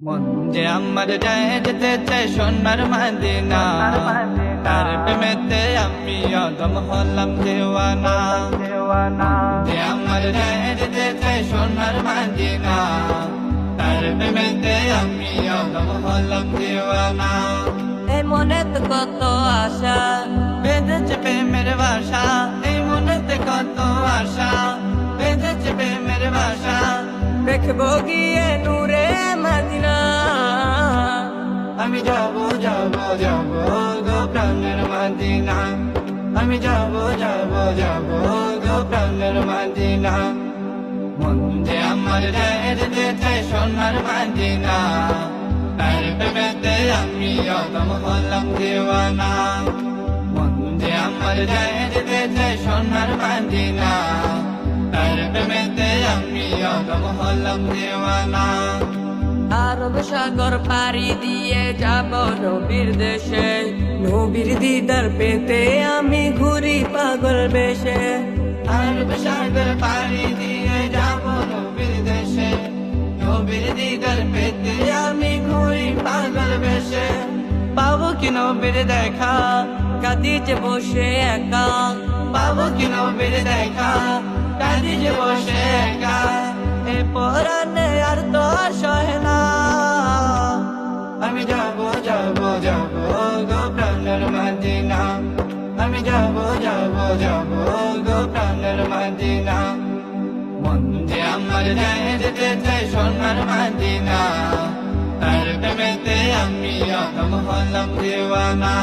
মন যে আমার যায় যেতে চাই সোনার মদিনা, তার প্রেমেতে আমি অদম হলাম দেওয়ানা। যে আমার যায় যেতে চাই সোনার মদিনা, তার প্রেমেতে আমি অদম হলাম দেওয়ানা। এই মনেতে কত আশা বেঁধেছে প্রেমের বাসা, এই মনেতে কত আশা বেঁধেছে প্রেমের বাসা। দেখবো গিয়ে নূরে মদিনা। আমি যাব যাব যাব গো প্রাণের মদিনা, আমি যাব যাব যাব গো প্রাণের মদিনা। মন যে আমার যায় যেতে চাই সোনার মদিনা, তার প্রেমেতে আমি অদম হলাম দেওয়ানা। মন যে আমার যায় যেতে চাই সোনার মদিনা, তার প্রেমেতে আমি অদম হলাম দেওয়ানা। আরব সাগর পাড়ি দিয়ে যাব নবীর দেশে, নবীর দিদার পেতে আমি ঘুরি পাগল বেশে। আরব সাগর পাড়ি দিয়ে যাব নবীর দেশে, নবীর দিদার পেতে আমি ঘুরি পাগল বেশে। পাবো কি নবীর দেখা, কাঁদিছে বসে একা, পাবো কি নবীর দেখা, কাঁদিছে বসে একা। এ পরাণে আর তো সহে না। আমি যাব যাব যাব গো প্রাণের মদিনা, আমি যাব যাব যাব গো প্রাণের মদিনা। মন যে আমার যায় যেতে চাই সোনার মদিনা, তার প্রেমেতে আমি অদম হলাম দেওয়ানা।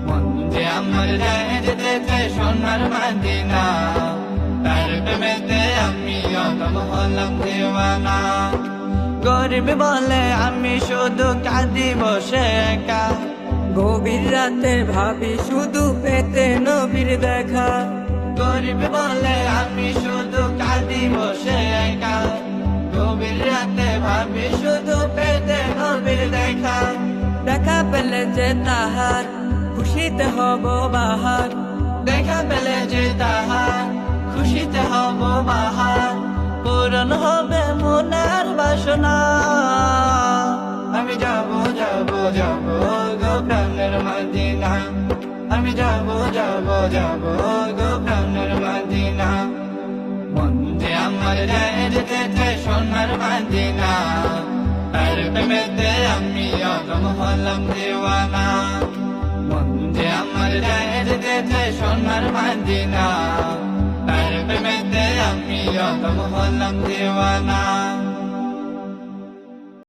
মন যে আমার যায় যেতে চাই সোনার মদিনা, তার প্রেমেতে আমি অদম হলাম দেওয়ানা। গরিব বলে আমি শুধু কাঁদি বসে একা, গভীর রাতে ভাবি শুধু পেতে নবীর দেখা। গরিব বলে আমি শুধু কাঁদি বসে একা, গভীর রাতে ভাবি শুধু পেতে নবীর দেখা। দেখা পেলে যে তাহার খুশিতে হব বাহার, দেখা পেলে যে তাহার খুশিতে হব বাহার। পূরণ হবে মনের বাসনা। আমি যাব যাব যাব গো প্রাণের মদিনা, আমি যাব যাব যাব গো প্রাণের মদিনা। মন যে আমার যায় যেতে চাই সোনার মদিনা, তার প্রেমেতে আমি অদম হলাম দেওয়ানা। মন যে আমার যায় যেতে চাই সোনার মদিনা, তার প্রেমেতে আমি অদম হলাম দেওয়ানা।